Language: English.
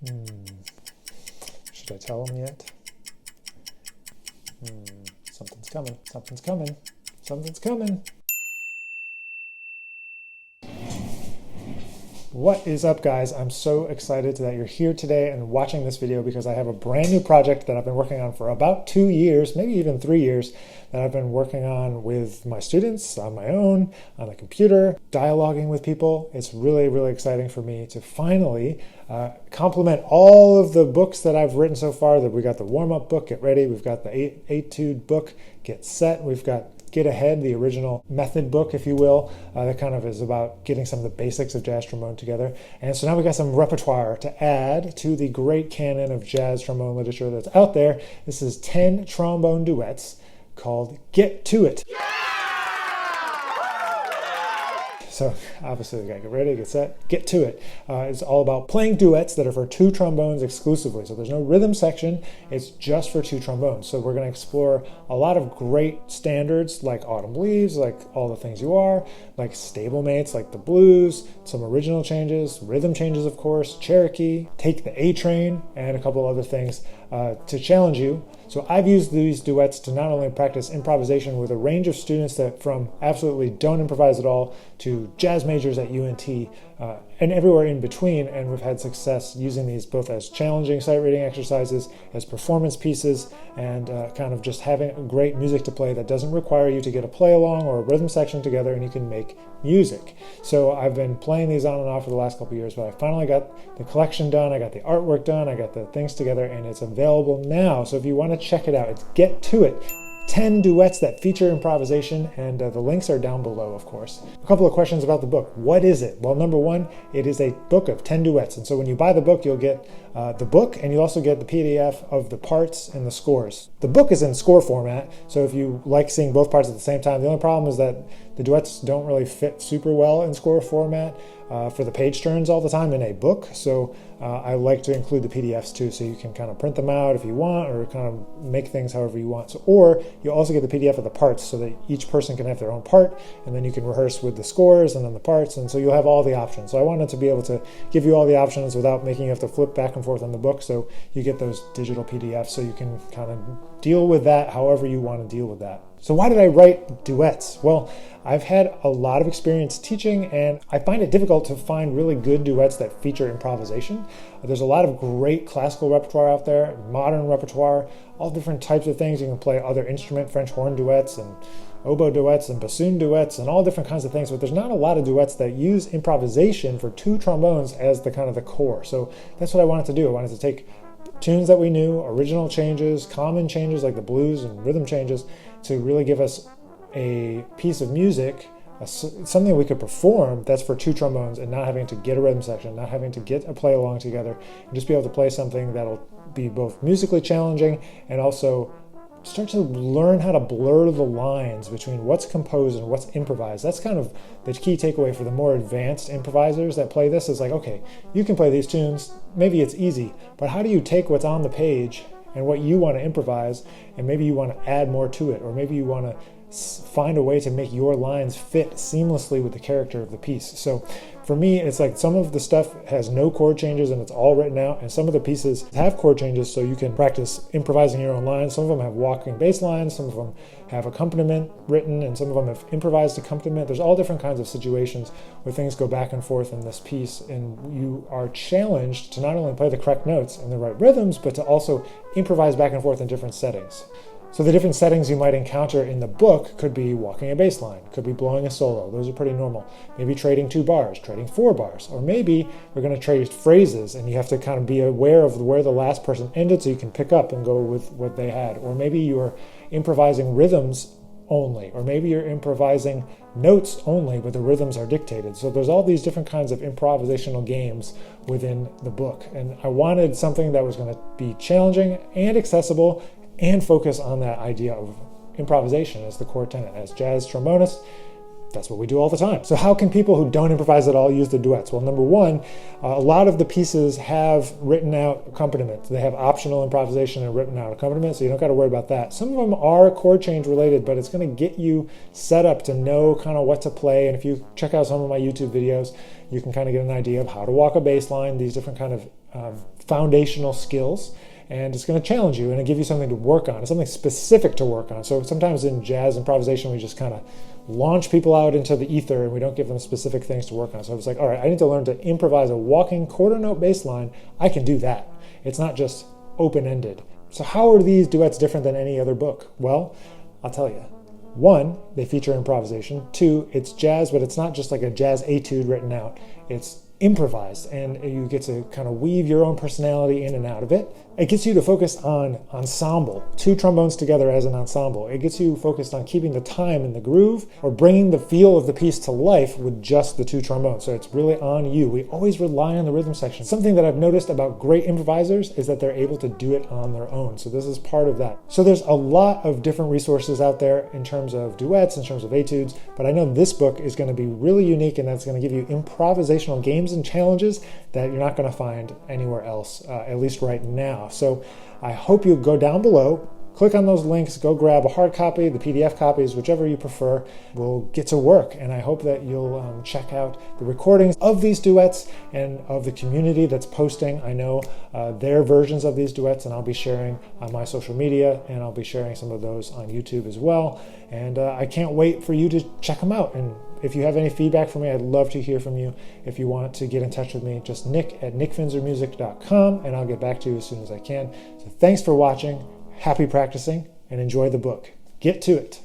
Should I tell him yet? Something's coming, something's coming, something's coming. What is up, guys? I'm so excited that you're here today and watching this video because I have a brand new project that I've been working on for about 2 years, maybe even 3 years, that I've been working on with my students, on my own, on the computer, dialoguing with people. It's really, really exciting for me to finally complement all of the books that I've written so far. That we got the warm-up book, Get Ready. We've got the Etude book, Get Set. We've got Get Ahead, the original method book, if you will, that kind of is about getting some of the basics of jazz trombone together. And so now we got some repertoire to add to the great canon of jazz trombone literature that's out there. This is 10 trombone duets called Get To It. So obviously we gotta get ready, get set, get to it. It's all about playing duets that are for 2 trombones exclusively. So there's no rhythm section, it's just for 2 trombones. So we're gonna explore a lot of great standards like Autumn Leaves, like All the Things You Are, like stablemates, like the blues, some original changes, rhythm changes of course, Cherokee, Take the A Train, and a couple other things to challenge you. So I've used these duets to not only practice improvisation with a range of students that from absolutely don't improvise at all to jazz majors at UNT and everywhere in between, and we've had success using these both as challenging sight reading exercises, as performance pieces, and kind of just having great music to play that doesn't require you to get a play along or a rhythm section together and you can make music. So I've been playing these on and off for the last couple of years, but I finally got the collection done, I got the artwork done, I got the things together, and it's available now. So if you want to check it out, it's Get To It. 10 duets that feature improvisation, and the links are down below, of course. A couple of questions about the book. What is it? Well, number one, it is a book of 10 duets. And so when you buy the book, you'll get the book, and you'll also get the PDF of the parts and the scores. The book is in score format, so if you like seeing both parts at the same time, the only problem is that the duets don't really fit super well in score format for the page turns all the time in a book. So I like to include the PDFs too, so you can kind of print them out if you want, or kind of make things however you want. So, or you also get the PDF of the parts so that each person can have their own part, and then you can rehearse with the scores and then the parts, and so you'll have all the options. So I wanted to be able to give you all the options without making you have to flip back and forth on the book, so you get those digital PDFs so you can kind of deal with that however you want to deal with that. So why did I write duets? Well, I've had a lot of experience teaching, and I find it difficult to find really good duets that feature improvisation. There's a lot of great classical repertoire out there, modern repertoire, all different types of things. You can play other instrument, French horn duets, and oboe duets, and bassoon duets, and all different kinds of things, but there's not a lot of duets that use improvisation for 2 trombones as the kind of the core. So that's what I wanted to do. I wanted to take tunes that we knew, original changes, common changes like the blues and rhythm changes, to really give us a piece of music, something we could perform that's for 2 trombones, and not having to get a rhythm section, not having to get a play along together, and just be able to play something that'll be both musically challenging and also start to learn how to blur the lines between what's composed and what's improvised. That's kind of the key takeaway for the more advanced improvisers that play this, is like, okay, you can play these tunes, maybe it's easy, but how do you take what's on the page and what you want to improvise, and maybe you want to add more to it, or maybe you want to find a way to make your lines fit seamlessly with the character of the piece. So for me, it's like some of the stuff has no chord changes and it's all written out, and some of the pieces have chord changes so you can practice improvising your own lines. Some of them have walking bass lines, some of them have accompaniment written, and some of them have improvised accompaniment. There's all different kinds of situations where things go back and forth in this piece, and you are challenged to not only play the correct notes and the right rhythms, but to also improvise back and forth in different settings. So the different settings you might encounter in the book could be walking a bass line, could be blowing a solo. Those are pretty normal. Maybe trading 2 bars, trading 4 bars, or maybe we're going to trade phrases and you have to kind of be aware of where the last person ended so you can pick up and go with what they had. Or maybe you're improvising rhythms only, or maybe you're improvising notes only, but the rhythms are dictated. So there's all these different kinds of improvisational games within the book. And I wanted something that was going to be challenging and accessible and focus on that idea of improvisation as the core tenet. As jazz trombonists, that's what we do all the time. So how can people who don't improvise at all use the duets? Well, number one, a lot of the pieces have written out accompaniment. They have optional improvisation and written out accompaniment, so you don't got to worry about that. Some of them are chord change related, but it's going to get you set up to know kind of what to play. And if you check out some of my YouTube videos, you can kind of get an idea of how to walk a bass line, these different kind of foundational skills, and it's going to challenge you and give you something to work on. It's something specific to work on. So sometimes in jazz improvisation, we just kind of launch people out into the ether and we don't give them specific things to work on. So I was like, all right, I need to learn to improvise a walking quarter note bass line. I can do that. It's not just open-ended. So how are these duets different than any other book? Well, I'll tell you. One, they feature improvisation. Two, it's jazz, but it's not just like a jazz etude written out. It's improvised, and you get to kind of weave your own personality in and out of it. It gets you to focus on ensemble, two trombones together as an ensemble. It gets you focused on keeping the time in the groove or bringing the feel of the piece to life with just the two trombones. So it's really on you. We always rely on the rhythm section. Something that I've noticed about great improvisers is that they're able to do it on their own. So this is part of that. So there's a lot of different resources out there in terms of duets, in terms of etudes, but I know this book is going to be really unique, and that's going to give you improvisational games and challenges that you're not going to find anywhere else, at least right now. So I hope you go down below, click on those links, go grab a hard copy, the PDF copies, whichever you prefer. We'll get to work, and I hope that you'll check out the recordings of these duets and of the community that's posting. I know their versions of these duets, and I'll be sharing on my social media, and I'll be sharing some of those on YouTube as well. And I can't wait for you to check them out. And if you have any feedback for me, I'd love to hear from you. If you want to get in touch with me, just nick@nickfinzermusic.com, and I'll get back to you as soon as I can. So thanks for watching, happy practicing, and enjoy the book. Get to it.